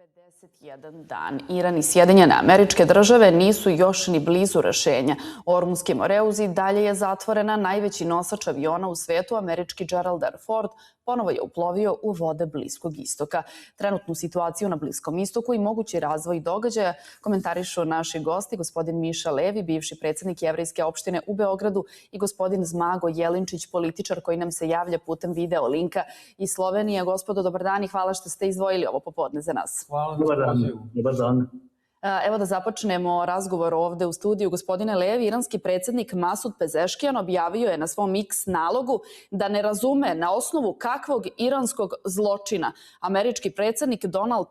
51 dan. Iran i Sjedinjene Američke Države nisu još ni blizu rešenja. Ormunski Moreuz i dalje je zatvorena. Najveći nosač aviona u svetu, američki Gerald R. Ford, ponovo je uplovio u vode Bliskog istoka. Trenutnu situaciju na Bliskom istoku i mogući razvoj događaja komentarišu naši gosti, gospodin Miša Levi, bivši predsjednik Jevrejske opštine u Beogradu, i gospodin Zmago Jelinčić, političar koji nam se javlja putem video linka iz Slovenije. Gospodo, dobar dan i hvala što ste izdvojili ovo popodne za nas. Hvala na pozivu. Dobar dan. Evo da započnemo razgovor ovde u studiju. Gospodine Levi, iranski predsjednik Masud Pezeškijan objavio je na svom X nalogu da ne razume na osnovu kakvog iranskog zločina američki predsjednik Donald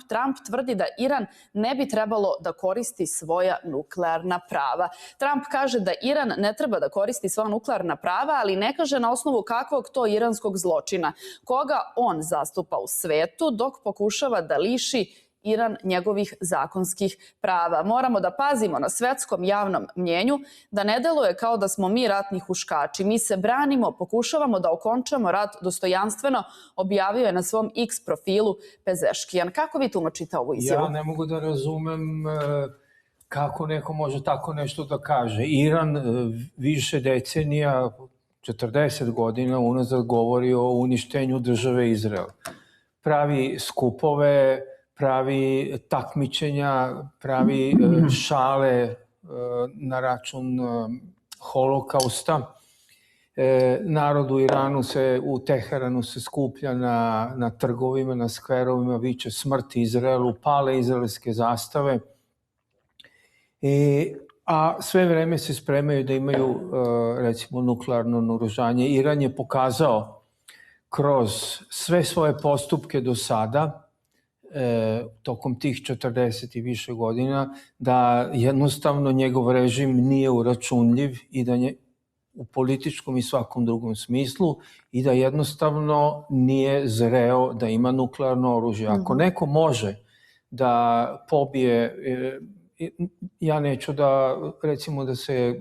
Trump tvrdi da Iran ne bi trebalo da koristi svoja nuklearna prava. Trump kaže da Iran ne treba da koristi svoja nuklearna prava, ali ne kaže na osnovu kakvog to iranskog zločina, koga on zastupa u svetu dok pokušava da liši Iran njegovih zakonskih prava. Moramo da pazimo na svetskom javnom mnjenju, da ne deluje kao da smo mi ratni huškači. Mi se branimo, pokušavamo da okončamo rat dostojanstveno, objavio je na svom X profilu Pezeškijan. Kako vi tumačite ovu izjavu? Ja ne mogu da razumem kako neko može tako nešto da kaže. Iran više decenija, 40 godina unazad, govori o uništenju države Izrael. Pravi skupove, pravi takmičenja, pravi šale na račun holokausta. Narod u Iranu u Teheranu se skuplja na trgovima, na skverovima, viče smrt Izraelu, pale izraelske zastave. A sve vreme se spremaju da imaju, recimo, nuklearno naoružanje. Iran je pokazao kroz sve svoje postupke do sada, tokom tih 40 i više godina, da jednostavno njegov režim nije uračunljiv i da u političkom i svakom drugom smislu i da jednostavno nije zreo da ima nuklearno oružje. Ako neko može da pobije, ja neću da, recimo, da se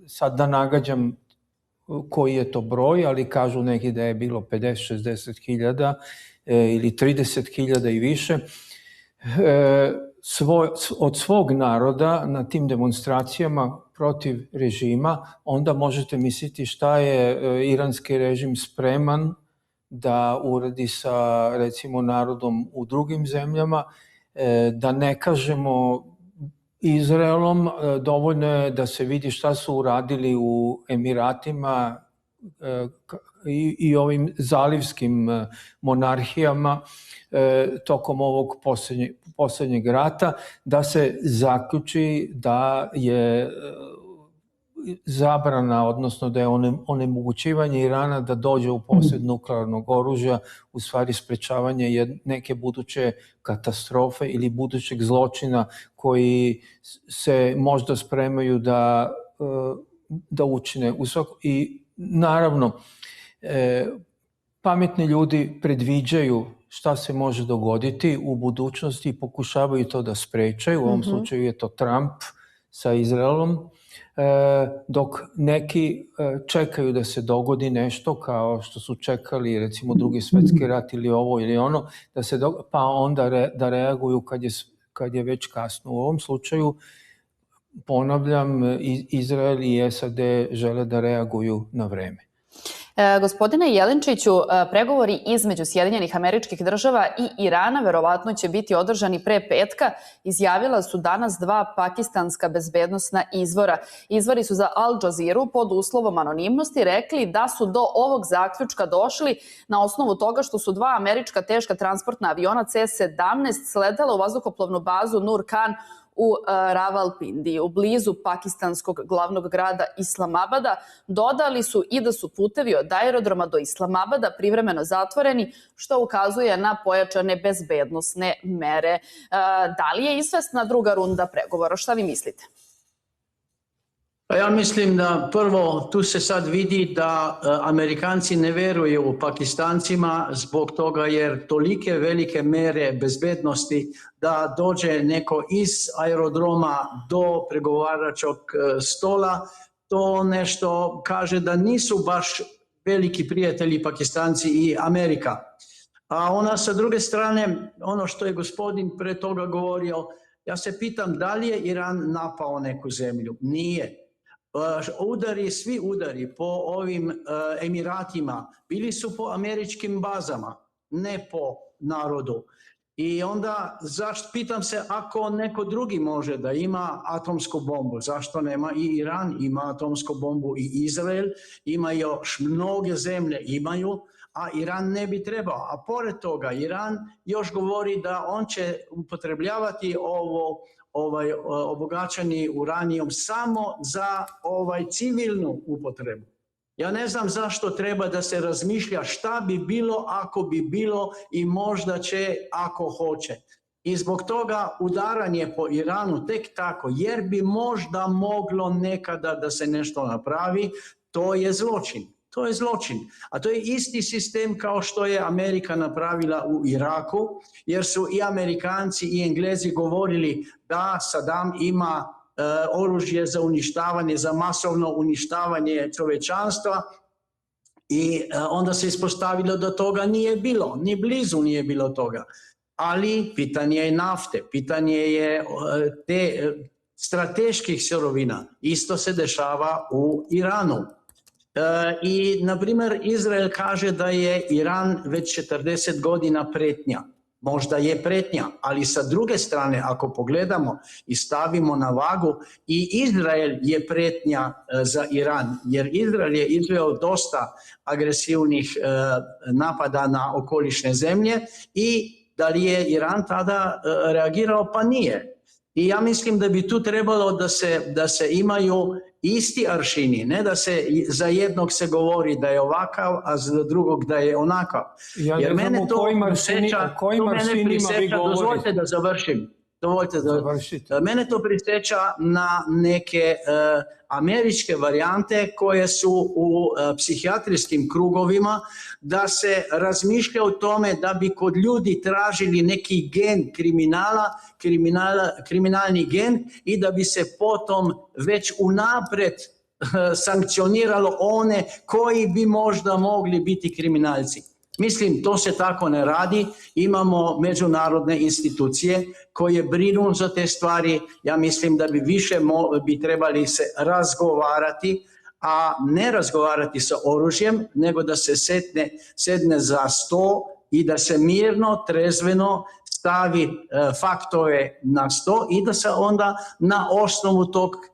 sad da nagađam koji je to broj, ali kažu neki da je bilo 50-60 hiljada ili 30 hiljada i više, od svog naroda na tim demonstracijama protiv režima, onda možete misliti šta je iranski režim spreman da uradi sa, recimo, narodom u drugim zemljama. Da ne kažemo Izraelom, dovoljno je da se vidi šta su uradili u Emiratima i ovim zalivskim monarhijama tokom ovog poslednjeg rata, da se zaključi da je zabrana, odnosno da je onemogućivanje Irana da dođe u posjed nuklearnog oružja u stvari sprečavanje neke buduće katastrofe ili budućeg zločina koji se možda spremaju da učine. I naravno, pametni ljudi predviđaju šta se može dogoditi u budućnosti i pokušavaju to da spreče. U ovom slučaju je to Trump sa Izraelom, dok neki čekaju da se dogodi nešto kao što su čekali, recimo, Drugi svetski rat ili ovo ili ono, pa onda da reaguju kad je već kasno. U ovom slučaju, ponavljam, Izrael i SAD žele da reaguju na vreme. Gospodine Jelinčiću, pregovori između Sjedinjenih Američkih Država i Irana verovatno će biti održani pre petka. Izjavila su danas dva pakistanska bezbednosna izvora. Izvori su za Al Jazeera pod uslovom anonimnosti rekli da su do ovog zaključka došli na osnovu toga što su dva američka teška transportna aviona C-17 sletela u vazduhoplovnu bazu Nur Khan u Rawalpindi, u blizu pakistanskog glavnog grada Islamabada. Dodali su i da su putevi od aerodroma do Islamabada privremeno zatvoreni, što ukazuje na pojačane bezbednosne mere. Da li je izvesna druga runda pregovora? Šta vi mislite? Ja mislim da prvo tu se sad vidi da Amerikanci ne veruju Pakistancima zbog toga jer tolike velike mere bezbednosti da dođe neko iz aerodroma do pregovaračkog stola, to nešto kaže da nisu baš veliki prijatelji Pakistanci i Amerika. A ona sa druge strane, ono što je gospodin pre toga govorio, ja se pitam da li je Iran napao neku zemlju? Nije. Svi udari po ovim Emiratima bili su po američkim bazama, ne po narodu. I onda pitam se, ako neko drugi može da ima atomsku bombu, zašto nema i Iran? Ima atomsku bombu i Izrael, ima još mnoge zemlje imaju, a Iran ne bi trebao. A pored toga, Iran još govori da on će upotrebljavati obogaćeni uranijum samo za civilnu upotrebu. Ja ne znam zašto treba da se razmišlja šta bi bilo ako bi bilo i možda će ako hoće. I zbog toga udaranje po Iranu tek tako, jer bi možda moglo nekada da se nešto napravi, to je zločin. To je zločin. A to je isti sistem kao što je Amerika napravila u Iraku, jer su i Amerikanci i Englezi govorili da Saddam ima oružje za uništavanje, za masovno uništavanje čovečanstva i onda se ispostavilo da toga nije bilo, ni blizu nije bilo toga. Ali pitanje je nafte, pitanje je te strateških sirovina. Isto se dešava u Iranu. I, na primjer, Izrael kaže da je Iran već 40 godina pretnja. Možda je pretnja, ali sa druge strane, ako pogledamo i stavimo na vagu, i Izrael je pretnja za Iran, jer Izrael je izveo dosta agresivnih napada na okolišne zemlje i da li je Iran tada reagirao? Pa nije. I ja mislim da bi tu trebalo da se imaju isti aršini, ne da se za jednog se govori da je ovakav, a za drugog da je onakav. Jer mene to prisjeća, dozvolite da završim. Mene to prisjeća na neke američke varijante koje su u psihijatrijskim krugovima, da se razmišlja o tome da bi kod ljudi tražili neki gen kriminalni gen i da bi se potom već unaprijed sankcioniralo one koji bi možda mogli biti kriminalci. Mislim, to se tako ne radi. Imamo međunarodne institucije koje brinu za te stvari. Ja mislim da bi više bi trebali se razgovarati, a ne razgovarati sa oružjem, nego da se sedne za sto i da se mirno, trezveno stavi faktove na sto i da se onda na osnovu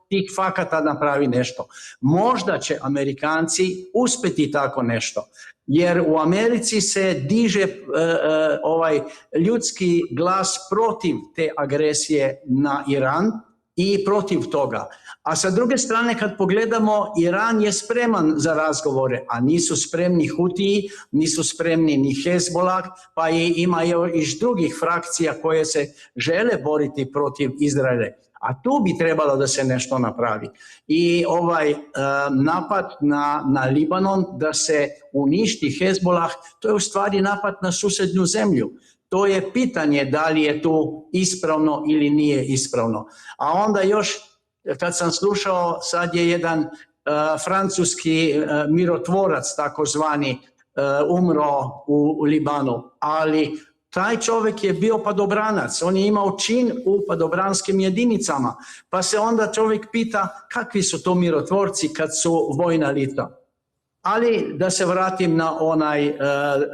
tih fakata napravi nešto. Možda će Amerikanci uspjeti tako nešto, jer u Americi se diže ljudski glas protiv te agresije na Iran i protiv toga. A sa druge strane, kad pogledamo, Iran je spreman za razgovore, a nisu spremni Hutiji, nisu spremni ni Hezbollah, pa ima još drugih frakcija koje se žele boriti protiv Izraela. A tu bi trebalo da se nešto napravi. I napad na Libanon, da se uništi Hezbollah, to je u stvari napad na susednju zemlju. To je pitanje da li je tu ispravno ili nije ispravno. A onda još, kad sam slušao, sad je jedan francuski mirotvorac, takozvani, umro u Libanu, ali taj čovjek je bio padobranac, on je imao čin u padobranskim jedinicama, pa se onda čovjek pita kakvi su to mirotvorci kad su vojna lica. Ali da se vratim na onaj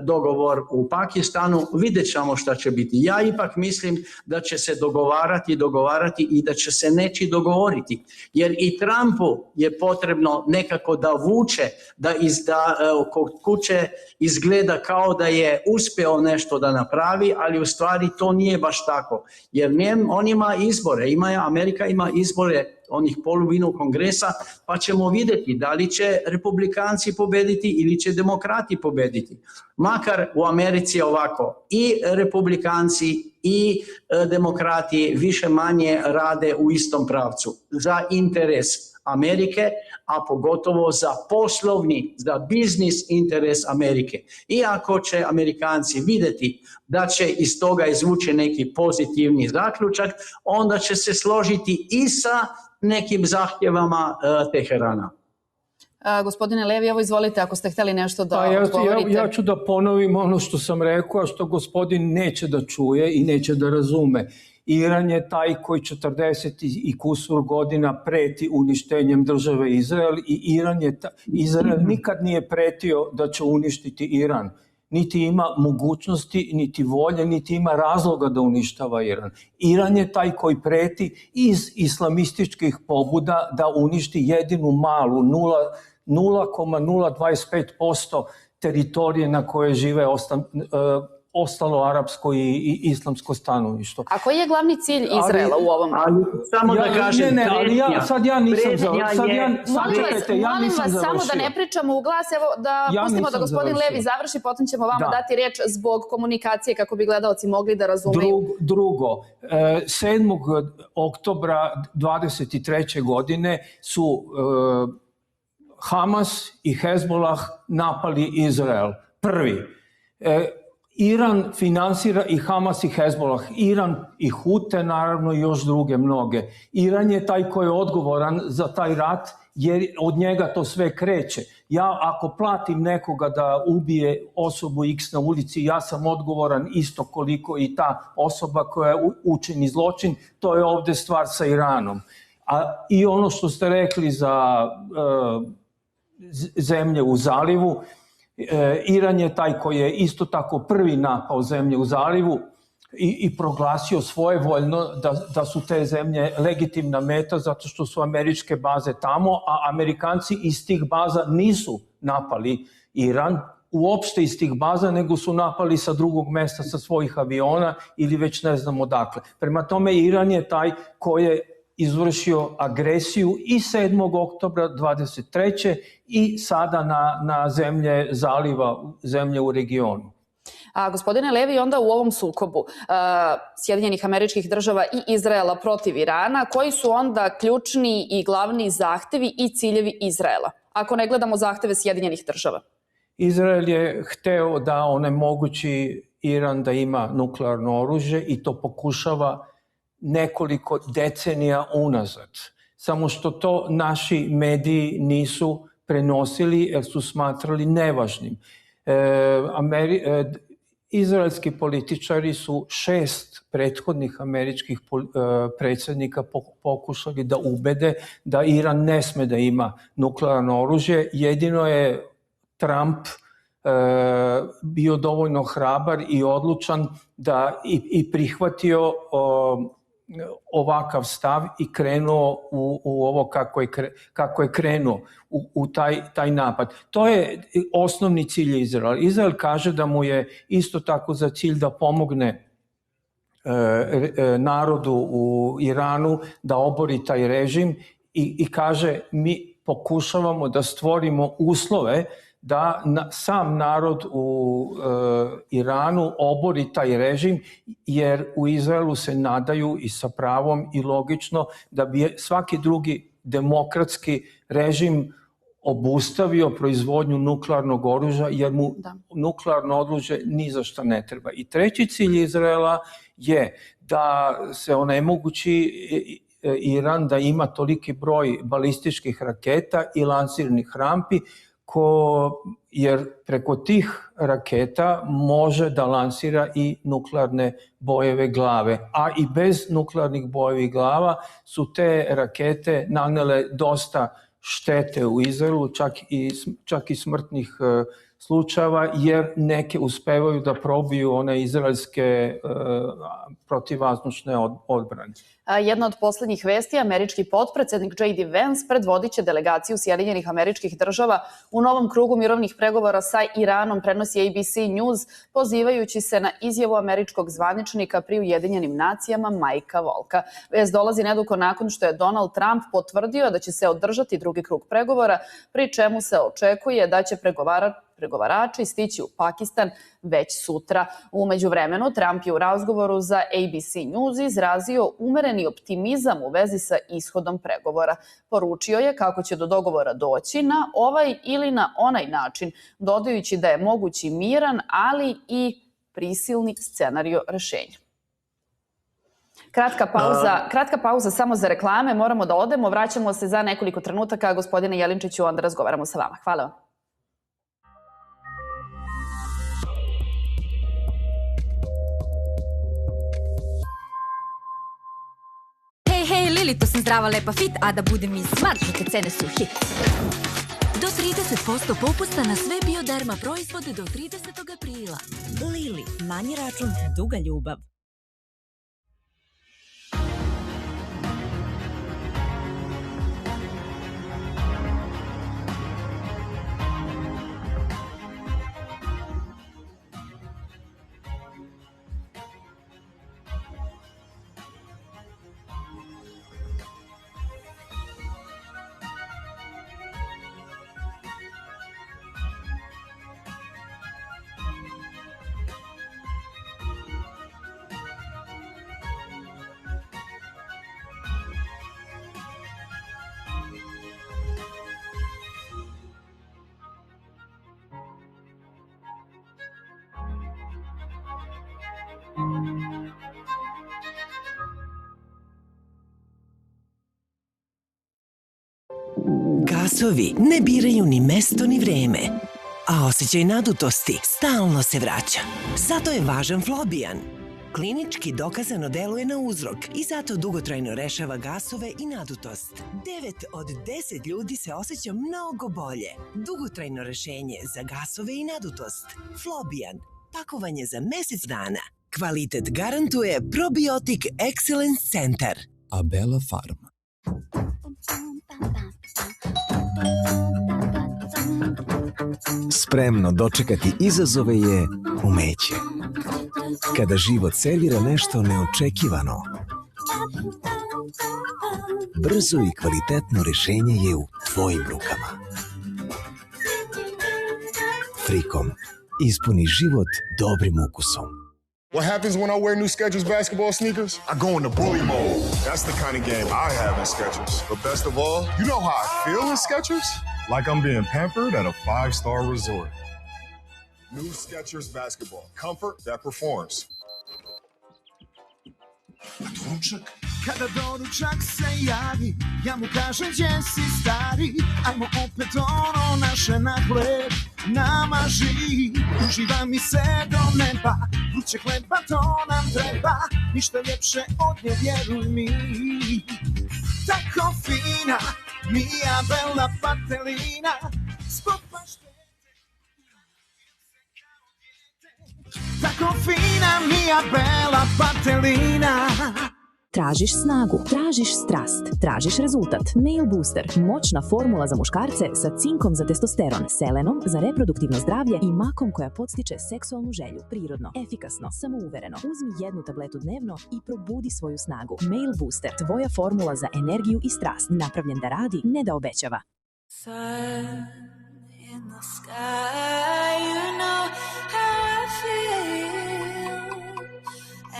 dogovor u Pakistanu, vidjet ćemo šta će biti. Ja ipak mislim da će se dogovarati i da će se neći dogovoriti. Jer i Trumpu je potrebno nekako da vuče, da kod kuće izgleda kao da je uspeo nešto da napravi, ali u stvari to nije baš tako. Jer on ima izbore, Amerika ima izbore, onih polovinu kongresa, pa ćemo vidjeti da li će republikanci pobediti ili će demokrati pobediti. Makar u Americi je ovako, i republikanci i demokrati više manje rade u istom pravcu za interes Amerike, a pogotovo za poslovni, za biznis interes Amerike. I ako će Amerikanci vidjeti da će iz toga izvući neki pozitivni zaključak, onda će se složiti i sa nekim zahtjevama Teherana. Gospodine Levi, evo izvolite ako ste hteli nešto da odgovorite. Ja ću da ponovim ono što sam rekao, a što gospodin neće da čuje i neće da razume. Iran je taj koji 40 i kusur godina preti uništenjem države Izrael i Izrael nikad nije pretio da će uništiti Iran. Niti ima mogućnosti, niti volje, niti ima razloga da uništava Iran. Iran je taj koji preti iz islamističkih pobuda da uništi jedinu malu 0,025% teritorije na koje žive ostalo arapsko i islamsko stanovništvo. A koji je glavni cilj Izraela u ovom? Samo da kažem, Molim vas samo da ne pričamo u glas, evo da pustimo da gospodin Levi završi, potom ćemo vama dati riječ zbog komunikacije kako bi gledaoci mogli da razumeju. Drugo, 7. oktobra 23. godine su Hamas i Hezbollah napali Izrael. Prvi. Iran finansira i Hamas i Hezbollah, Iran i Hute, naravno i još druge mnoge. Iran je taj koji je odgovoran za taj rat jer od njega to sve kreće. Ja ako platim nekoga da ubije osobu X na ulici, ja sam odgovoran isto koliko i ta osoba koja učini zločin, to je ovde stvar sa Iranom. I ono što ste rekli za zemlje u zalivu, Iran je taj koji je isto tako prvi napao zemlje u zalivu i proglasio svojevoljno da su te zemlje legitimna meta zato što su američke baze tamo, a Amerikanci iz tih baza nisu napali Iran, uopšte iz tih baza, nego su napali sa drugog mesta sa svojih aviona ili već ne znam odakle. Prema tome, Iran je taj koji je izvršio agresiju i 7. oktobra 23. i sada na zemlje zaliva, zemlje u regionu. A gospodine Levi, onda u ovom sukobu Sjedinjenih Američkih Država i Izraela protiv Irana, koji su onda ključni i glavni zahtevi i ciljevi Izraela, ako ne gledamo zahteve Sjedinjenih Država? Izrael je hteo da onemogući Iran da ima nuklearno oružje i to pokušava nekoliko decenija unazad. Samo što to naši mediji nisu prenosili jer su smatrali nevažnim. Izraelski političari su 6 prethodnih američkih predsjednika pokušali da ubede da Iran ne sme da ima nuklearno oružje. Jedino je Trump bio dovoljno hrabar i odlučan da i prihvatio ovakav stav i krenuo u ovo kako je krenuo u taj napad. To je osnovni cilj Izraela. Izrael kaže da mu je isto tako za cilj da pomogne narodu u Iranu da obori taj režim i kaže mi pokušavamo da stvorimo uslove da sam narod u Iranu obori taj režim, jer u Izraelu se nadaju i sa pravom i logično da bi svaki drugi demokratski režim obustavio proizvodnju nuklearnog oružja, jer mu nuklearno oružje ni za šta ne treba. I treći cilj Izraela je da se onemogući Iran da ima toliki broj balističkih raketa i lansirnih rampi, jer preko tih raketa može da lansira i nuklearne bojeve glave. A i bez nuklearnih bojevih glava su te rakete nanele dosta štete u Izraelu, čak i smrtnih slučajeva, jer neke uspevaju da probiju one izraelske protivvazdušne odbrane. Jedna od poslednjih vesti, američki potpredsednik J.D. Vance predvodit će delegaciju Sjedinjenih Američkih Država u novom krugu mirovnih pregovora sa Iranom, prenosi ABC News, pozivajući se na izjavu američkog zvaničnika pri Ujedinjenim nacijama Majka Volka. Vest dolazi nedugo nakon što je Donald Trump potvrdio da će se održati drugi krug pregovora, pri čemu se očekuje da će pregovarači stići u Pakistan već sutra. U međuvremenu, Trump je u razgovoru za ABC News izrazio umereni optimizam u vezi sa ishodom pregovora. Poručio je kako će do dogovora doći na ovaj ili na onaj način, dodajući da je mogući miran, ali i prisilni scenario rešenja. Kratka pauza samo za reklame, moramo da odemo, vraćamo se za nekoliko trenutaka. Gospodine Jelinčiću, onda razgovaramo sa vama. Hvala vam. Hej, Lili, to sam zdrava, lepa, fit, a da budem i smart, neke cene su hit. Do 30% popusta na sve Bioderma proizvode do 30. aprila. Lili, manji račun, duga ljubav. Gasovi ne biraju ni mesto ni vreme, a osjećaj nadutosti stalno se vraća. Zato je važan Flobijan. Klinički dokazano deluje na uzrok i zato dugotrajno rešava gasove i nadutost. 9 od 10 ljudi se osjeća mnogo bolje. Dugotrajno rešenje za gasove i nadutost. Flobijan. Pakovanje za mesec dana. Kvalitet garantuje Probiotic Excellence Center. Abela Farm. Spremno dočekati izazove je umeće. Kada život servira nešto neočekivano, brzo i kvalitetno rešenje je u tvojim rukama. Frikom ispuni život dobrim ukusom. What happens when I wear new Skechers basketball sneakers? I go into bully mode. That's the kind of game I have in Skechers. But best of all, you know how I feel in Skechers? Like I'm being pampered at a 5-star resort. New Skechers basketball. Comfort that performs. Doručak. Kada doručak se javi, ja mu kažem gdje si stari, ajmo opet ono naše na hleb namaži. Uživa mi se do neba, vruće hleba to nam treba, ništa ljepše od nje vjeruj mi. Tako fina, mija bela patelina, zbog paštete. Tako fina, mija bela patelina. Tražiš snagu, tražiš strast, tražiš rezultat. Male Booster, moćna formula za muškarce sa cinkom za testosteron, selenom za reproduktivno zdravlje i makom koja podstiče seksualnu želju. Prirodno, efikasno, samouvereno. Uzmi jednu tabletu dnevno i probudi svoju snagu. Male Booster, tvoja formula za energiju i strast. Napravljen da radi, ne da obećava. Sun in the sky, you know how I feel,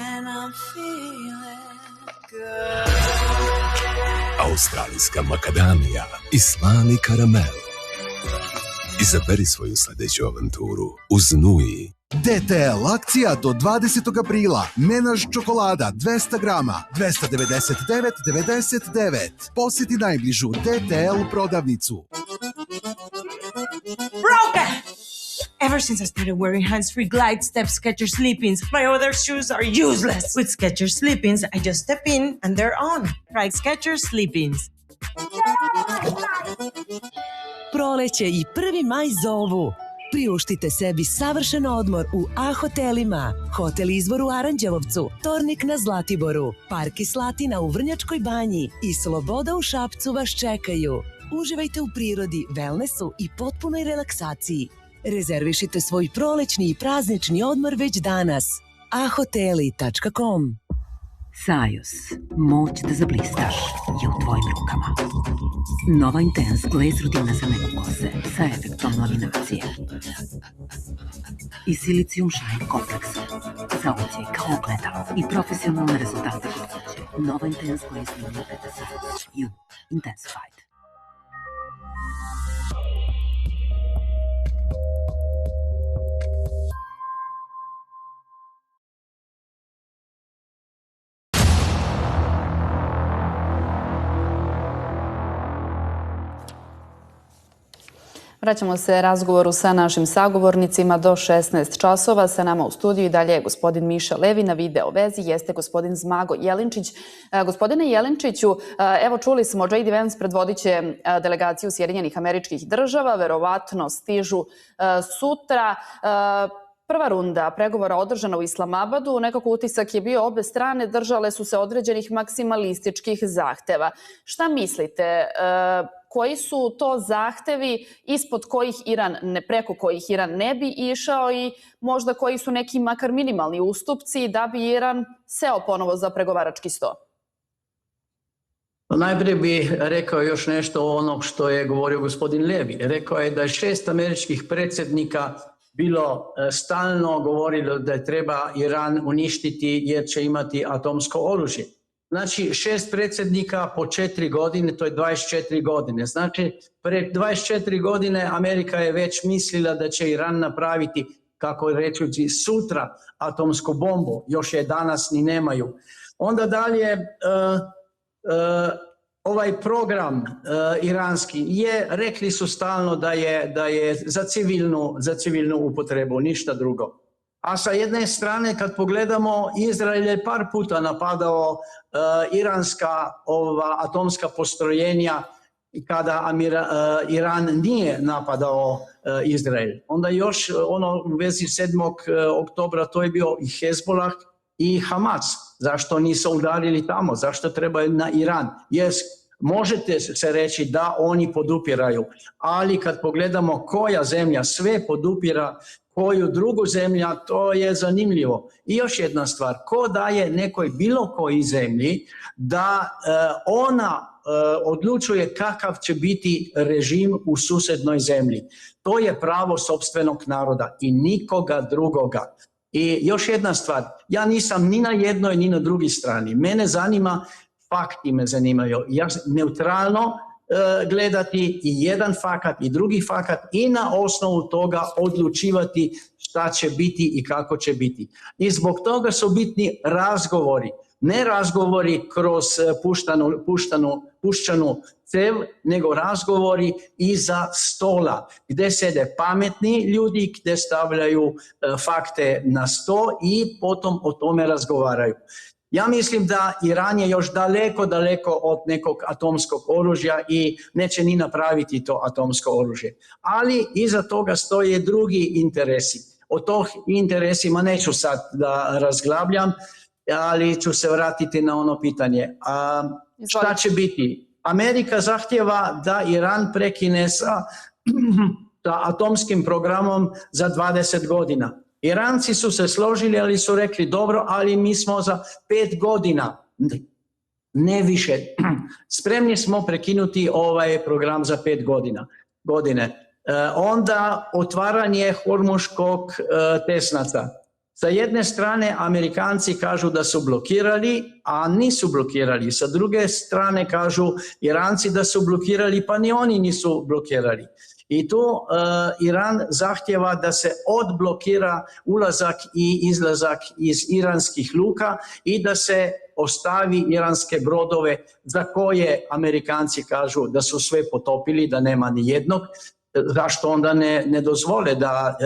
and I'm feeling good. Australijska makadamija i slani karamel. Izaberi svoju sljedeću avanturu uz Nui. DTL akcija do 20. aprila. Menaž čokolada 200 grama, 299,99. Posjeti najbližu DTL prodavnicu. Broken! Ever since I started wearing hands-free glide step Skechers Sleep-ins, my other shoes are useless. With Skechers Sleep-ins, I just step in and they're on. Try Skechers Sleep-ins. Proleće i 1. maj zovu. Priuštite sebi savršen odmor u A hotelima. Hotel Izvor u Aranđelovcu, Tornik na Zlatiboru, Park Slatina u Vrnjačkoj banji i Sloboda u Šapcu vas čekaju. Uživajte u prirodi, wellnessu i potpunoj relaksaciji. Rezervišite svoj prolećni i praznični odmor već danas. ahoteli.com. Sajos, moć da zablistaš je u tvojim rukama. Nova Intense Glaze rudina za nego kose sa efektom laminacije. I Silicium Shine kompleksom za ocijej kao ogledalo i profesionalne rezultate kod kuće. Nova Intense Glaze linija Sajos. You Intensified. Vraćamo se razgovoru sa našim sagovornicima do 16 časova. Sa nama u studiju i dalje je gospodin Miša Levi, na video vezi jeste gospodin Zmago Jelinčić. Gospodine Jelinčiću, evo čuli smo, J.D. Vance predvodit će delegaciju Sjedinjenih Američkih Država, verovatno stižu sutra. Prva runda pregovora održana u Islamabadu, nekako utisak je bio obe strane držale su se određenih maksimalističkih zahteva. Šta mislite, koji su to zahtevi ispod kojih preko kojih Iran ne bi išao i možda koji su neki makar minimalni ustupci da bi Iran seo ponovo za pregovarački sto? Najprije bih rekao još nešto o onog što je govorio gospodin Levi. Rekao je da je 6 američkih predsjednika bilo stalno govorilo da treba Iran uništiti jer će imati atomsko oružje. Znači 6 predsjednika po 4 godine, to je 24 godine. Znači pred 24 godine Amerika je već mislila da će Iran napraviti, kako reći, sutra atomsku bombu. Još je danas ni nemaju. Onda dalje, ovaj program iranski rekli su stalno da je za civilnu upotrebu, ništa drugo. A sa jedne strane kad pogledamo, Izrael je par puta napadao iranska atomska postrojenja kada Iran nije napadao Izrael. Onda još u vezi 7. oktobra to je bio i Hezbollah i Hamas. Zašto nisu udarili tamo? Zašto treba na Iran? Možete se reći da oni podupiraju, ali kad pogledamo koja zemlja sve podupira koju drugu zemlja, to je zanimljivo. I još jedna stvar, ko daje nekoj bilo koji zemlji da ona odlučuje kakav će biti režim u susjednoj zemlji. To je pravo sopstvenog naroda i nikoga drugoga. I još jedna stvar, ja nisam ni na jednoj ni na drugoj strani. Mene zanima, fakti me zanimaju. Ja neutralno gledati i jedan fakat i drugi fakat i na osnovu toga odlučivati šta će biti i kako će biti. I zbog toga su bitni razgovori. Ne razgovori kroz puščanu cev, nego razgovori iza stola, gdje sede pametni ljudi, gdje stavljaju fakte na sto i potom o tome razgovaraju. Ja mislim da Iran je još daleko od nekog atomskog oružja i neće ni napraviti to atomsko oružje. Ali iza toga stoje drugi interesi. O tih interesima neću sad da razglabljam, ali ću se vratiti na ono pitanje. Šta će biti? Amerika zahtjeva da Iran prekine sa atomskim programom za 20 godina. Iranci su se složili, ali su rekli dobro, ali mi smo za 5 godina, ne više. Spremni smo prekinuti ovaj program za 5 godine. Onda otvaranje Hormuškog tesnaca. Sa jedne strane Amerikanci kažu da su blokirali, a nisu blokirali. Sa druge strane kažu Iranci da su blokirali, pa ni oni nisu blokirali. I tu Iran zahtjeva da se odblokira ulazak i izlazak iz iranskih luka i da se ostavi iranske brodove za koje Amerikanci kažu da su sve potopili, da nema ni jednog. Zašto onda ne dozvole da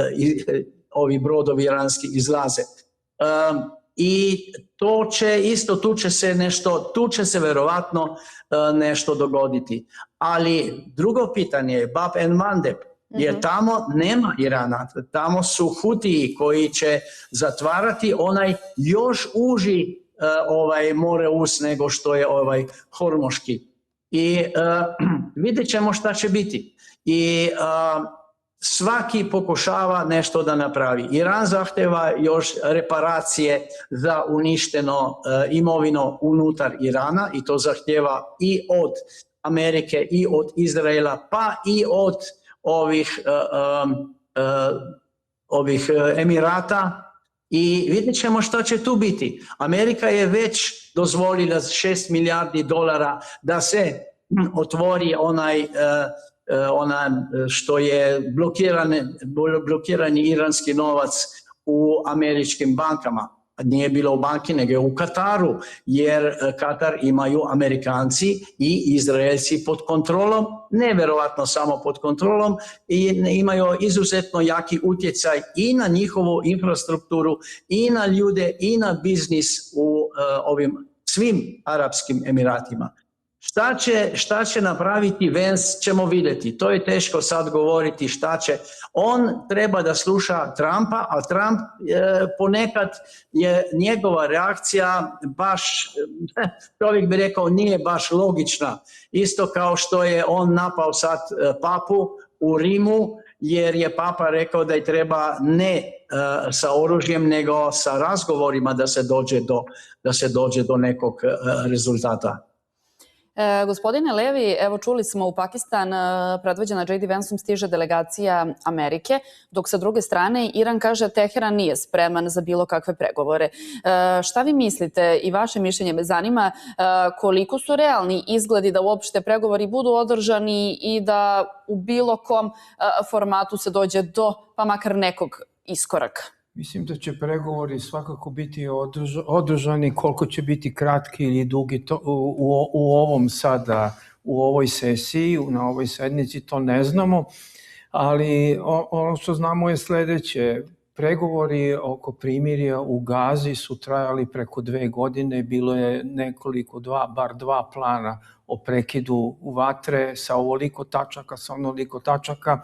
ovi brodovi iranski izlaze? I to će isto, tu će se verovatno nešto dogoditi. Ali drugo pitanje je Bab el Mandeb, jer tamo nema Irana, tamo su Hutiji koji će zatvarati onaj još uži Moreus nego što je ovaj Hormuški. I vidjet ćemo šta će biti. I svaki pokušava nešto da napravi. Iran zahtjeva još reparacije za uništeno imovino unutar Irana i to zahtjeva i od Amerike i od Izraela pa i od ovih Emirata i vidjet ćemo što će tu biti. Amerika je već dozvolila $6 milijardi da se otvori onaj što je blokirani iranski novac u američkim bankama. nije bilo u banki, nego u Kataru, jer Katar imaju Amerikanci i Izraelci pod kontrolom, nevjerovatno samo pod kontrolom, i imaju izuzetno jaki utjecaj i na njihovu infrastrukturu, i na ljude, i na biznis u ovim svim Arapskim Emiratima. Šta će napraviti Vance, ćemo vidjeti. To je teško sad govoriti šta će. On treba da sluša Trumpa, a Trump ponekad je njegova reakcija baš, čovjek bi rekao, nije baš logična. Isto kao što je on napao sad papu u Rimu, jer je papa rekao da je treba ne sa oružjem, nego sa razgovorima da se dođe do nekog rezultata. Gospodine Levi, evo čuli smo, u Pakistan predvođena J.D. Vanceom stiže delegacija Amerike, dok sa druge strane Iran kaže Teheran nije spreman za bilo kakve pregovore. Šta vi mislite i vaše mišljenje me zanima, koliko su realni izgledi da uopšte pregovori budu održani i da u bilo kom formatu se dođe do pa makar nekog iskoraka? Mislim da će pregovori svakako biti održani, koliko će biti kratki ili dugi u ovom sada, u ovoj sesiji, na ovoj sednici, to ne znamo, ali ono što znamo je sledeće. Pregovori oko primirja u Gazi su trajali preko 2 godine, bilo je nekoliko, bar 2 plana o prekidu vatre sa ovoliko tačaka, sa onoliko tačaka,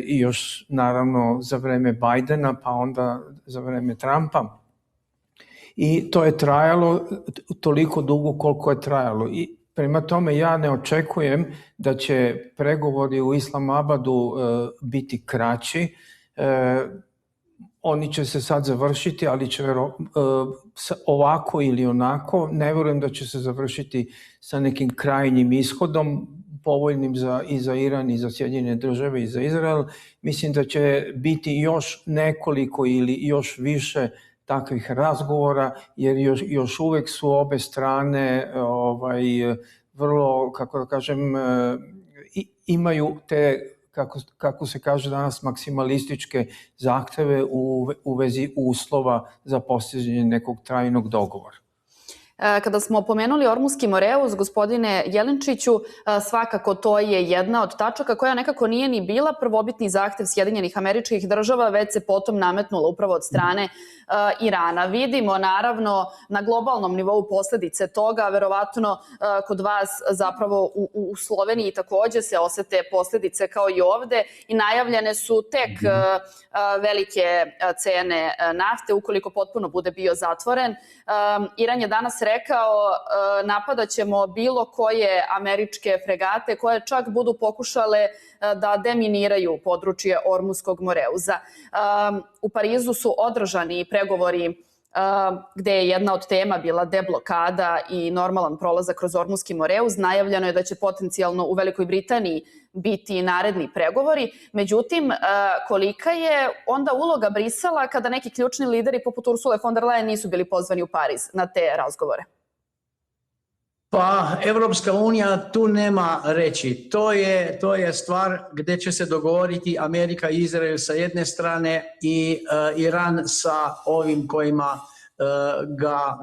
i još naravno za vreme Bajdena, pa onda za vreme Trumpa. I to je trajalo toliko dugo koliko je trajalo. I prema tome ja ne očekujem da će pregovori u Islamabadu biti kraći. Oni će se sad završiti, ali će ovako ili onako. Ne verujem da će se završiti sa nekim krajnjim ishodom, povoljnim i za Iran, i za Sjedinjene Države, i za Izrael. Mislim da će biti još nekoliko ili još više takvih razgovora, jer još uvek su obe strane vrlo, kako da kažem, imaju te, kako se kaže danas, maksimalističke zahteve u vezi uslova za postizanje nekog trajnog dogovora. Kada smo pomenuli Ormuski Moreus, gospodine Jelinčiću, svakako to je jedna od tačaka koja nekako nije ni bila prvobitni zahtev Sjedinjenih Američkih Država, već se potom nametnula upravo od strane Irana. Vidimo naravno na globalnom nivou posledice toga, verovatno kod vas zapravo u Sloveniji takođe se osete posledice kao i ovde i najavljene su tek velike cene nafte ukoliko potpuno bude bio zatvoren. Iran je danas rekao napadaćemo bilo koje američke fregate koje čak budu pokušale da deminiraju područje Ormuskog Moreuza. U Parizu su održani pregovori gde je jedna od tema bila deblokada i normalan prolazak kroz Ormuski Moreus. Najavljeno je da će potencijalno u Velikoj Britaniji biti naredni pregovori. Međutim, kolika je onda uloga Brisela kada neki ključni lideri poput Ursule von der Leyen nisu bili pozvani u Pariz na te razgovore? Pa, Evropska unija tu nema reći. To je stvar gde će se dogovoriti Amerika i Izrael sa jedne strane i Iran sa ovim kojima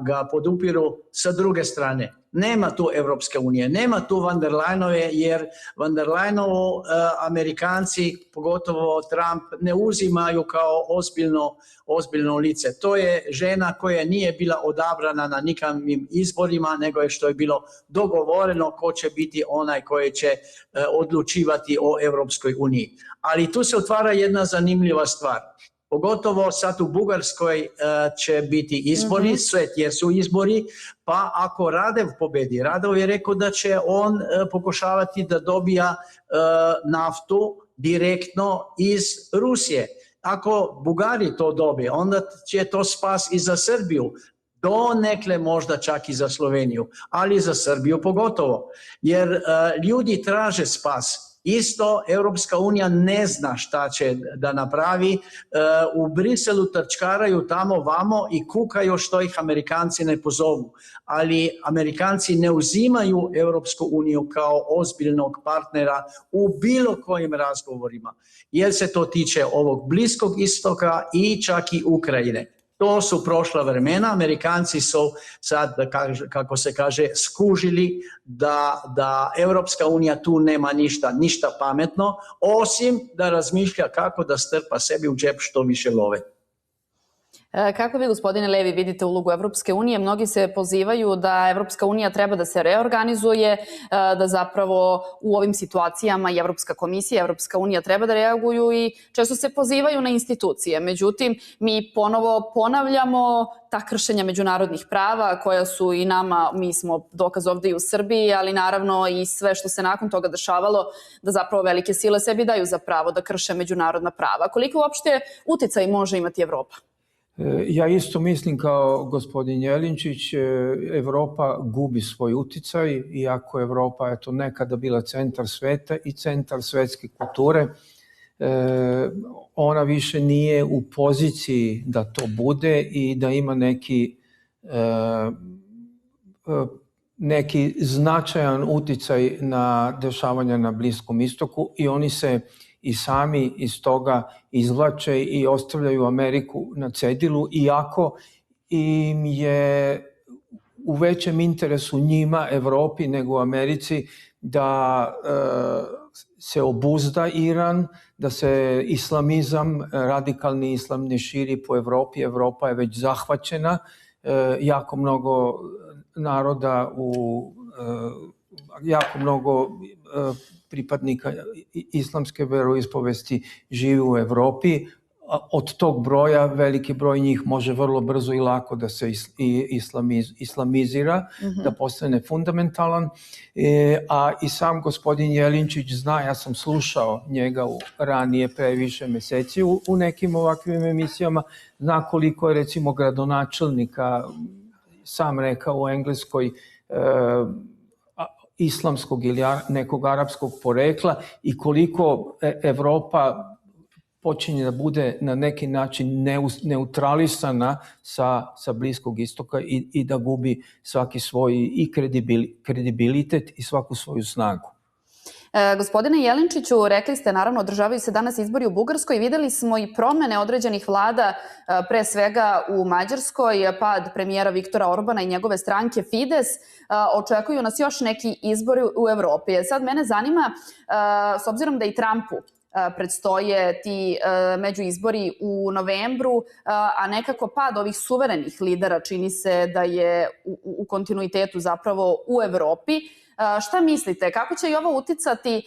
ga podupiru sa druge strane. Nema tu Evropske unije, nema tu von der Leyenove, jer von der Leyenovu Amerikanci, pogotovo Trump, ne uzimaju kao ozbiljno lice. To je žena koja nije bila odabrana na nikakvim izborima, nego je što je bilo dogovoreno ko će biti onaj koji će odlučivati o Evropskoj uniji. Ali tu se otvara jedna zanimljiva stvar. Pogotovo sad u Bugarskoj će biti izbori, jer su izbori, pa ako Radev pobedi, Radev je rekao da će on pokušavati da dobija naftu direktno iz Rusije. Ako Bugari to dobije, onda će to spas i za Srbiju, donekle možda čak i za Sloveniju, ali za Srbiju pogotovo, jer ljudi traže spas. Isto, Evropska unija ne zna šta će da napravi. U Briselu trčkaraju tamo vamo i kukaju što ih Amerikanci ne pozovu. Ali Amerikanci ne uzimaju Evropsku uniju kao ozbiljnog partnera u bilo kojim razgovorima, jer se to tiče ovog Bliskog istoka i čak i Ukrajine. To su prošla vremena. Amerikanci su sad, kako se kaže, skužili da Europska unija tu nema ništa pametno, osim da razmišlja kako da strpa sebi u džep što više love. Kako vi, gospodine Levi, vidite ulogu Evropske unije? Mnogi se pozivaju da Evropska unija treba da se reorganizuje, da zapravo u ovim situacijama i Evropska komisija, Evropska unija treba da reaguju i često se pozivaju na institucije. Međutim, mi ponovo ponavljamo ta kršenja međunarodnih prava koja su i nama, mi smo dokaz ovde i u Srbiji, ali naravno i sve što se nakon toga dešavalo, da zapravo velike sile sebi daju za pravo da krše međunarodna prava. Koliko uopšte uticaj može imati Evropa? Ja isto mislim kao gospodin Jelinčić, Evropa gubi svoj uticaj, iako Evropa je to nekada bila centar sveta i centar svetske kulture, ona više nije u poziciji da to bude i da ima neki značajan uticaj na dešavanja na Bliskom istoku i oni se i sami iz toga izvlače i ostavljaju Ameriku na cedilu, iako im je u većem interesu njima, Evropi, nego Americi, da se obuzda Iran, da se islamizam, radikalni islam ne širi po Evropi. Evropa je već zahvaćena, jako mnogo naroda jako mnogo pripadnika islamske veroispovesti živi u Evropi. Od tog broja, veliki broj njih može vrlo brzo i lako da se islamizira, da postane fundamentalan. A i sam gospodin Jelinčić zna, ja sam slušao njega ranije pre više meseci u nekim ovakvim emisijama, zna koliko je recimo gradonačelnika, sam rekao u Engleskoj, islamskog ili nekog arapskog porekla i koliko Evropa počinje da bude na neki način neutralisana sa Bliskog istoka i da gubi svaki svoj i kredibilitet i svaku svoju snagu. Gospodine Jelinčiću, rekli ste, naravno, održavaju se danas izbori u Bugarskoj. Videli smo i promene određenih vlada, pre svega u Mađarskoj, pad premijera Viktora Orbana i njegove stranke Fides. Očekuju nas još neki izbori u Evropi. Sad mene zanima, s obzirom da i Trumpu predstoje ti međuizbori u novembru, a nekako pad ovih suverenih lidera čini se da je u kontinuitetu zapravo u Evropi. Šta mislite, kako će i ovo uticati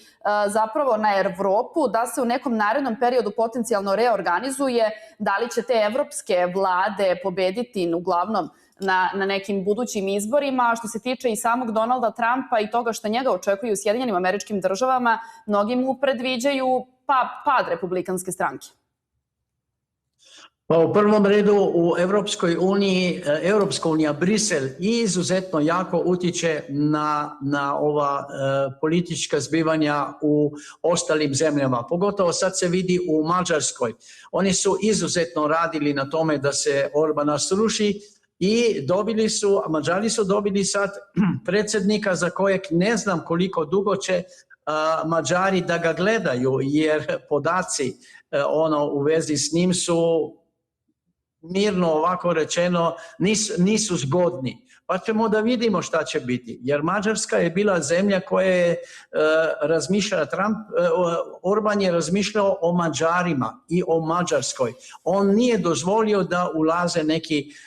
zapravo na Evropu da se u nekom narednom periodu potencijalno reorganizuje? Da li će te evropske vlade pobediti uglavnom na nekim budućim izborima? Što se tiče i samog Donalda Trumpa i toga što njega očekuju u Sjedinjenim Američkim Državama, mnogi mu predviđaju pad republikanske stranke. Pa u prvom redu u Evropskoj uniji, Evropska unija, Brisel izuzetno jako utiče na ova politička zbivanja u ostalim zemljama. Pogotovo sad se vidi u Mađarskoj. Oni su izuzetno radili na tome da se Orbana sruši i Mađari su dobili sad predsjednika za kojeg ne znam koliko dugo će Mađari da ga gledaju, jer podaci u vezi s njim su, mirno ovako rečeno, nisu zgodni. Pa ćemo da vidimo šta će biti. Jer Mađarska je bila zemlja koja je razmišljala, Orban je razmišljao o Mađarima i o Mađarskoj. On nije dozvolio da ulaze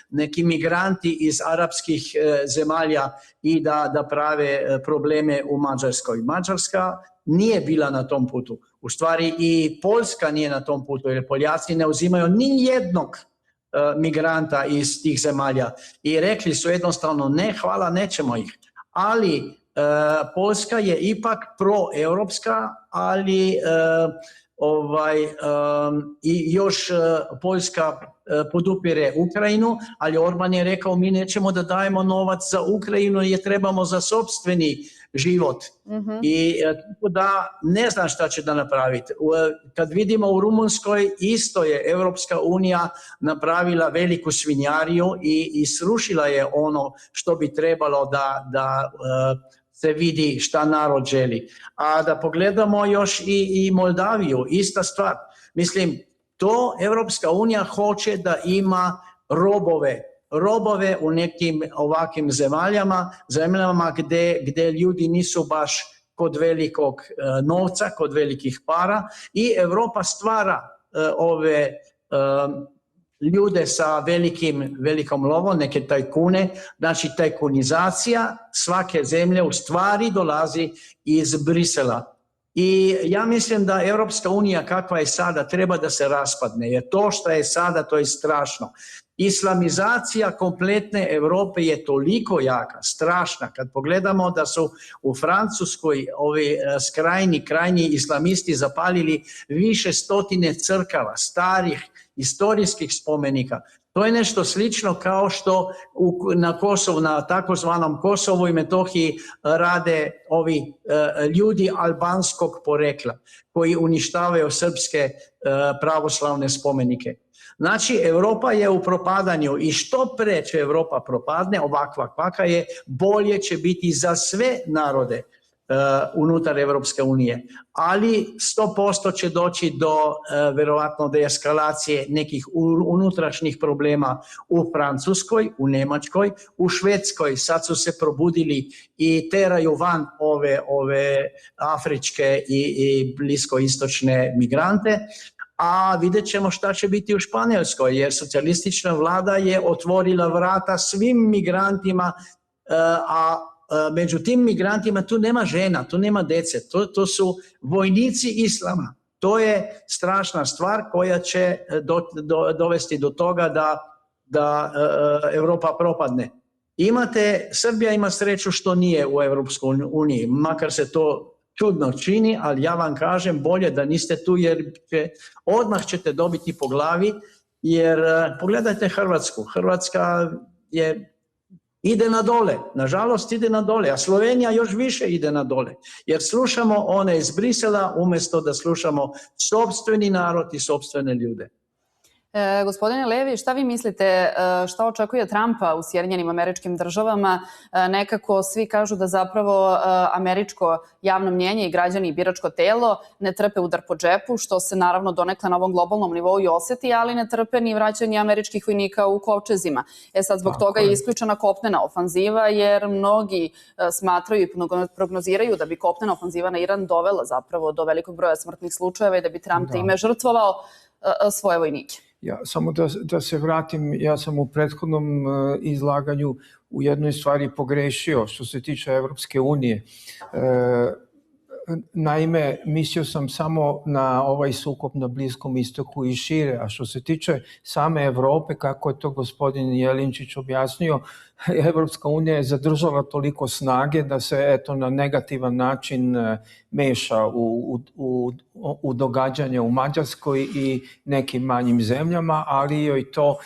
neki migranti iz arapskih zemalja i da prave probleme u Mađarskoj. Mađarska nije bila na tom putu. U stvari i Poljska nije na tom putu, jer Poljaci ne uzimaju ni jednog migranta iz tih zemalja i rekli su jednostavno ne, hvala, nećemo ih. Ali Poljska je ipak proeuropska, ali i još Poljska podupire Ukrajinu, ali Orban je rekao mi nećemo da dajemo novac za Ukrajinu jer trebamo za sopstveni život. I da ne znam šta će da napraviti. Kad vidimo u Rumunskoj, isto je Evropska unija napravila veliku svinjariju i srušila je ono što bi trebalo da se vidi šta narod želi. A da pogledamo još i Moldaviju, ista stvar. Mislim, to Evropska unija hoće da ima robove u nekim ovakvim zemljama gdje ljudi nisu baš kod velikog novca, kod velikih para i Europa stvara ove ljude sa velikom lovom, neke tajkune, znači tajkunizacija svake zemlje u stvari dolazi iz Brisela. I ja mislim da Europska unija kakva je sada treba da se raspadne, jer to što je sada to je strašno. Islamizacija kompletne Europe je toliko jaka, strašna. Kad pogledamo da su u Francuskoj ovi krajnji islamisti zapalili više stotine crkava, starih, historijskih spomenika. To je nešto slično kao što na Kosovu, na takozvanom Kosovu i Metohiji rade ovi ljudi albanskog porekla koji uništavaju srpske pravoslavne spomenike. Znači, Europa je u propadanju i što pre će Europa propadne, ovakva kakva je, bolje će biti za sve narode unutar Evropske unije. Ali 100% će doći do verovatno deeskalacije nekih unutrašnjih problema u Francuskoj, u Nemačkoj, u Švedskoj. Sad su se probudili i teraju van ove afričke i bliskoistočne migrante. A vidjet ćemo šta će biti u Španjolskoj, jer socijalistična vlada je otvorila vrata svim migrantima, a među tim migrantima tu nema žena, tu nema dece, to su vojnici islama. To je strašna stvar koja će dovesti do toga da Europa propadne. Srbija ima sreću što nije u Europskoj uniji, makar se to čudno čini, ali ja vam kažem bolje da niste tu jer odmah ćete dobiti po glavi, jer pogledajte Hrvatsku. Hrvatska ide na dole, nažalost ide na dole, a Slovenija još više ide na dole, jer slušamo one iz Brisela umjesto da slušamo sopstveni narod i sopstvene ljude. Gospodine Levi, šta vi mislite, šta očekuje Trumpa u Sjedinjenim Američkim Državama? Nekako svi kažu da zapravo američko javno mnjenje i građani i biračko telo ne trpe udar po džepu, što se naravno donekle na ovom globalnom nivou i osjeti, ali ne trpe ni vraćanje američkih vojnika u kovčezima. Sad zbog toga je isključena kopnena ofanziva, jer mnogi smatraju i prognoziraju da bi kopnena ofanziva na Iran dovela zapravo do velikog broja smrtnih slučajeva i da bi Trump time žrtvovao svoje vojnike. Ja, samo da se vratim, ja sam u prethodnom izlaganju u jednoj stvari pogrešio što se tiče Evropske unije. Naime, mislio sam samo na ovaj sukob na Bliskom istoku i šire, a što se tiče same Evrope, kako je to gospodin Jelinčić objasnio, Evropska unija je zadržala toliko snage da se na negativan način meša u događanja u Mađarskoj i nekim manjim zemljama, ali joj to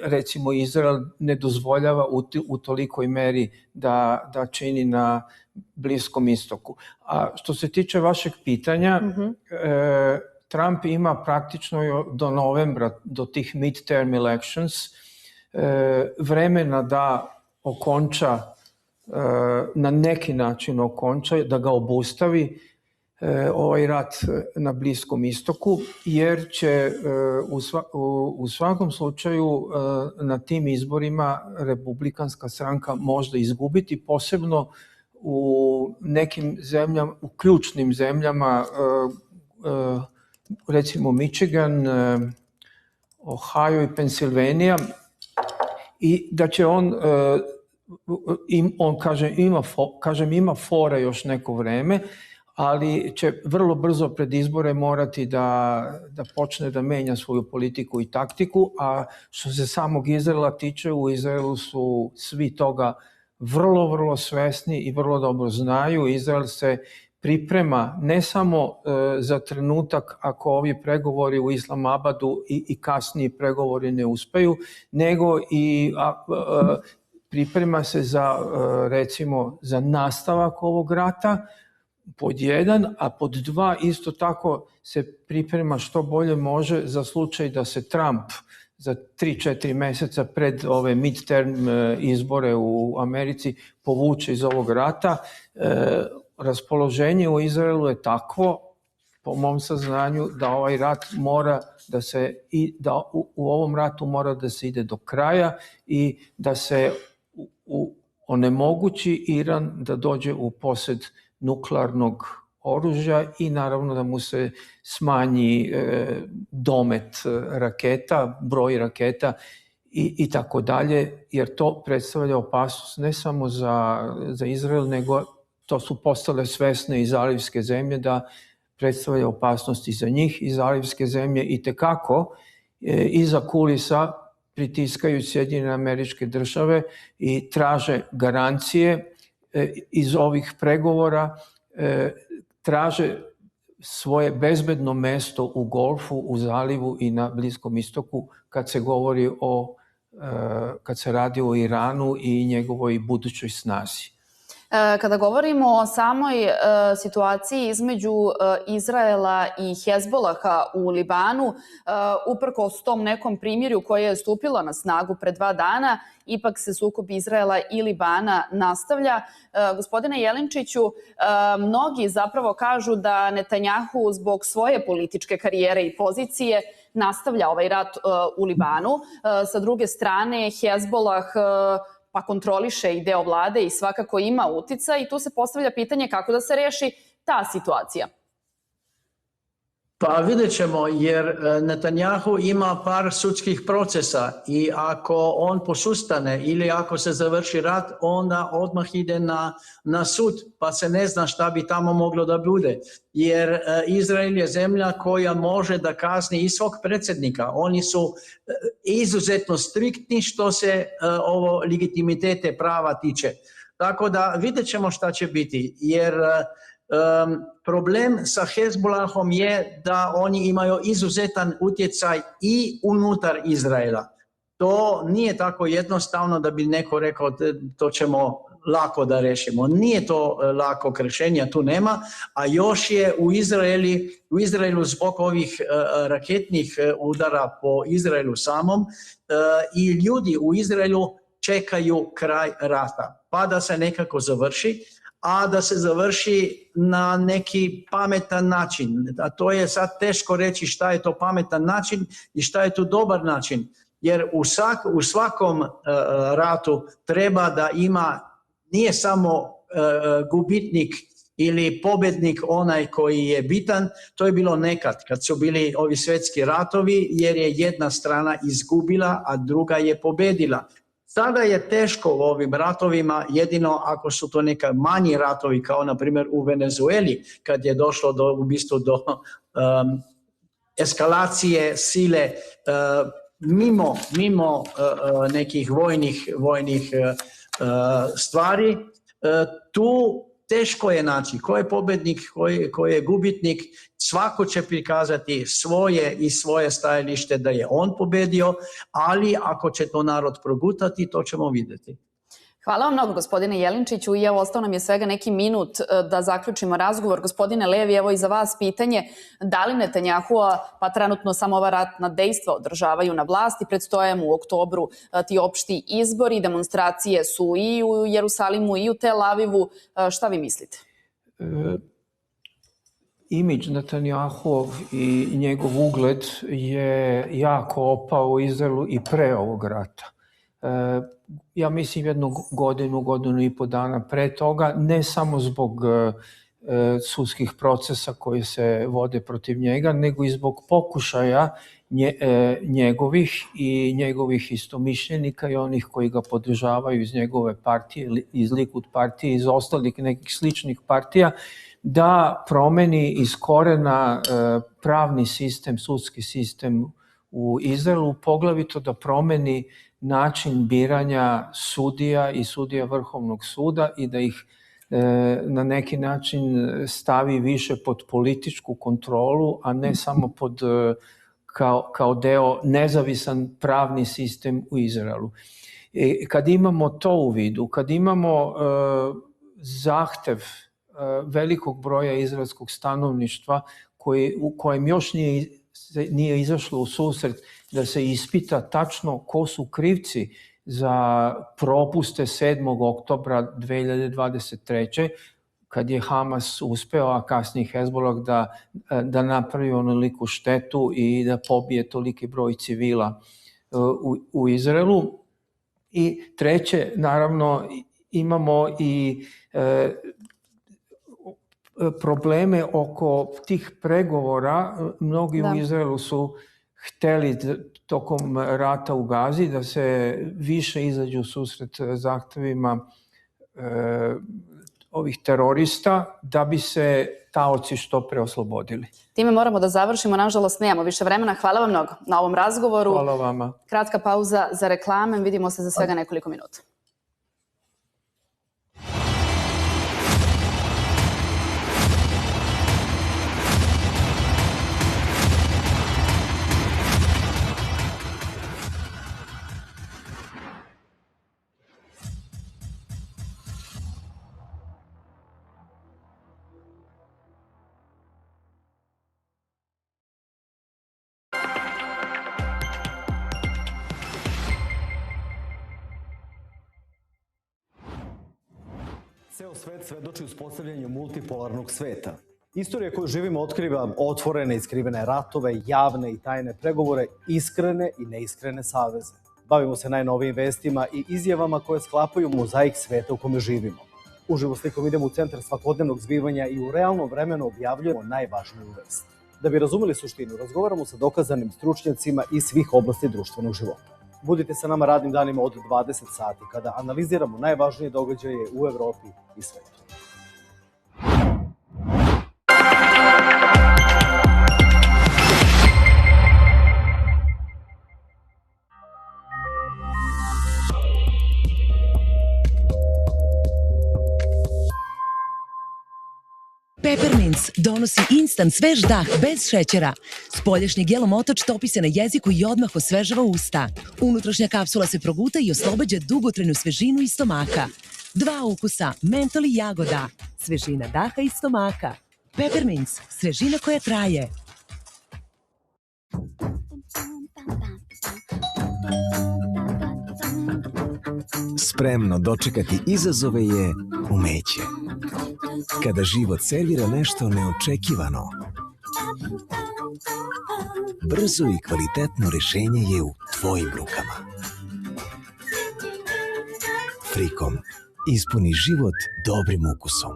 recimo Izrael ne dozvoljava u tolikoj meri da čini na Bliskom istoku. A što se tiče vašeg pitanja, Trump ima praktično do novembra, do tih midterm elections, vremena da okonča, na neki način okonča, da ga obustavi ovaj rat na Bliskom istoku, jer će u svakom slučaju na tim izborima Republikanska stranka možda izgubiti, posebno u nekim zemljama, u ključnim zemljama, recimo Michigan, Ohio i Pensilvanija, i da će on ima fora još neko vreme, ali će vrlo brzo pred izbore morati da počne da menja svoju politiku i taktiku, a što se samog Izraela tiče, u Izraelu su svi toga vrlo, vrlo svesni i vrlo dobro znaju. Izrael se priprema ne samo za trenutak ako ovi pregovori u Islamabadu i kasniji pregovori ne uspeju, nego i priprema se za, recimo, za nastavak ovog rata, pod jedan, a pod dva isto tako se priprema što bolje može za slučaj da se Trump za 3-4 meseca pred ove midterm izbore u Americi povuče iz ovog rata. Raspoloženje u Izraelu je takvo po mom saznanju, da ovaj rat mora da se, da u ovom ratu mora da se ide do kraja i da se onemogući Iran da dođe u posed nuklearnog oružja i naravno da mu se smanji domet raketa, broj raketa i tako dalje, jer to predstavlja opasnost ne samo za Izrael, nego to su postale svesne i zalivske zemlje da predstavlja opasnost i za njih i zalivske zemlje i tekako iza kulisa pritiskaju Sjedinjene Američke Države i traže garancije iz ovih pregovora, traže svoje bezbedno mesto u Golfu, u zalivu i na Bliskom istoku kad se govori kad se radi o Iranu i njegovoj budućoj snazi. Kada govorimo o samoj situaciji između Izraela i Hezbolaha u Libanu, uprkos tom nekom primjerju koje je stupilo na snagu pre 2 dana, ipak se sukob Izraela i Libana nastavlja. Gospodine Jelinčiću, mnogi zapravo kažu da Netanjahu zbog svoje političke karijere i pozicije nastavlja ovaj rat u Libanu. Sa druge strane, Hezbolah pa kontroliše i deo vlade i svakako ima uticaj i tu se postavlja pitanje kako da se reši ta situacija. Pa vidjet ćemo, jer Netanjahu ima par sudskih procesa i ako on posustane ili ako se završi rat, onda odmah ide na sud, pa se ne zna šta bi tamo moglo da bude. Jer Izrael je zemlja koja može da kazni i svog predsjednika. Oni su izuzetno striktni što se ovo legitimitete prava tiče. Tako da vidjet ćemo šta će biti, jer problem sa Hezbolahom je da oni imaju izuzetan utjecaj i unutar Izraela. To nije tako jednostavno da bi neko rekao to ćemo lako da rešimo. Nije to lako rješenja, tu nema, a još je u Izraelu zbog ovih raketnih udara po Izraelu samom i ljudi u Izraelu čekaju kraj rata, pa da se nekako završi, a da se završi na neki pametan način. A to je sad teško reći šta je to pametan način i šta je to dobar način. Jer u svakom ratu treba da ima, nije samo gubitnik ili pobednik onaj koji je bitan, to je bilo nekad kad su bili ovi svjetski ratovi jer je jedna strana izgubila, a druga je pobedila. Sada je teško u ovim ratovima, jedino ako su to neka manji ratovi, kao na primjer u Venezueli, kad je došlo do eskalacije sile mimo nekih vojnih stvari. Tu teško je naći ko je pobednik, ko je gubitnik. Svako će prikazati svoje stajalište da je on pobedio, ali ako će to narod progutati, to ćemo vidjeti. Hvala vam mnogo, gospodine Jelinčiću. I evo, ostao nam je svega neki minut da zaključimo razgovor. Gospodine Levi, evo i za vas pitanje. Da li Netanjahua, pa trenutno samo ova ratna dejstva održavaju na vlasti, predstoje mu u oktobru ti opšti izbori, demonstracije su i u Jerusalimu i u Tel Avivu. Šta vi mislite? Imidž Netanjahuov i njegov ugled je jako opao u Izraelu i pre ovog rata. Ja mislim jednu godinu i po dana pre toga, ne samo zbog sudskih procesa koji se vode protiv njega, nego i zbog pokušaja njegovih i njegovih istomišljenika i onih koji ga podržavaju iz njegove partije, iz Likud partije, iz ostalih nekih sličnih partija, da promeni iz korena pravni sistem, sudski sistem u Izraelu, poglavito da promeni način biranja sudija i sudija Vrhovnog suda i da ih na neki način stavi više pod političku kontrolu, a ne samo kao deo nezavisan pravni sistem u Izraelu. Kad imamo to u vidu, kad imamo zahtev velikog broja izraelskog stanovništva u kojem još nije izašlo u susret da se ispita tačno ko su krivci za propuste 7. oktobra 2023. kad je Hamas uspeo, a kasnije Hezbollah, da napravi onoliku štetu i da pobije toliki broj civila u Izraelu. I treće, naravno, imamo i probleme oko tih pregovora. Mnogi u Izraelu su hteli tokom rata u Gazi da se više izađu susret zahtevima ovih terorista da bi se taoci što pre oslobodili. Time moramo da završimo, nažalost nemamo više vremena. Hvala vam mnogo na ovom razgovoru. Hvala vama. Kratka pauza za reklame, vidimo se za svega nekoliko minuta. Ceo svet svedoči uspostavljanju multipolarnog sveta. Istorija koju živimo otkriva otvorene i skrivene ratove, javne i tajne pregovore, iskrene i neiskrene saveze. Bavimo se najnovijim vestima i izjavama koje sklapaju mozaik sveta u kome živimo. Uživo slikom idemo u centar svakodnevnog zbivanja i u realnom vremenu objavljujemo najvažniju vest. Da bi razumeli suštinu, razgovaramo sa dokazanim stručnjacima iz svih oblasti društvenog života. Budite sa nama radnim danima od 20 sati kada analiziramo najvažnije događaje u Evropi i svetu. Peppermints donosi instant svež dah bez šećera. Spoljašnji gelomotač topi se na jeziku i odmah osvežava usta. Unutrašnja kapsula se proguta i oslobađa dugotrajnu svežinu iz stomaka. 2 ukusa, mentol i jagoda. Svežina daha i stomaka. Peppermints, svežina koja traje. Spremno dočekati izazove je umeće. Kada život servira nešto neočekivano, brzo i kvalitetno rešenje je u tvojim rukama. Frikom, ispuni život dobrim ukusom.